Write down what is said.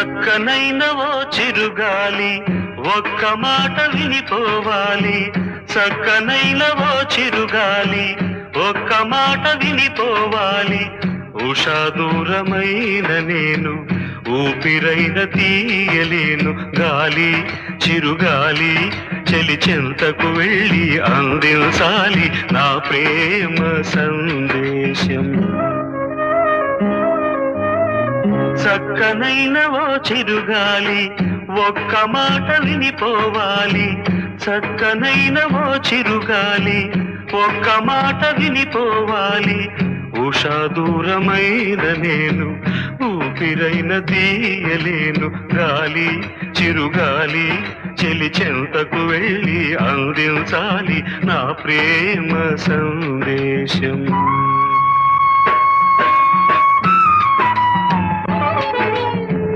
చక్కనైన ఓ చిరుగాలి ఒక్క మాట వినిపోవాలి. చక్కనైన ఓ చిరుగాలి ఒక్క మాట వినిపోవాలి. ఉషా దూరమైన నేను ఊపిరైన తీయలేను. గాలి చిరుగాలి చెలి చెంతకు వెళ్ళి అందించాలి నా ప్రేమ సందేశం. చక్కనైన ఓ చిరుగాలి ఒక్క మాట వినిపోవాలి. చక్కనైన ఓ చిరుగాలి ఒక్క మాట వినిపోవాలి. ఉషా దూరమైన నేను ఊపిరైన తీయలేను. గాలి చిరుగాలి చెలి చెంతకు వెళ్ళి అందించాలి నా ప్రేమ సందేశం.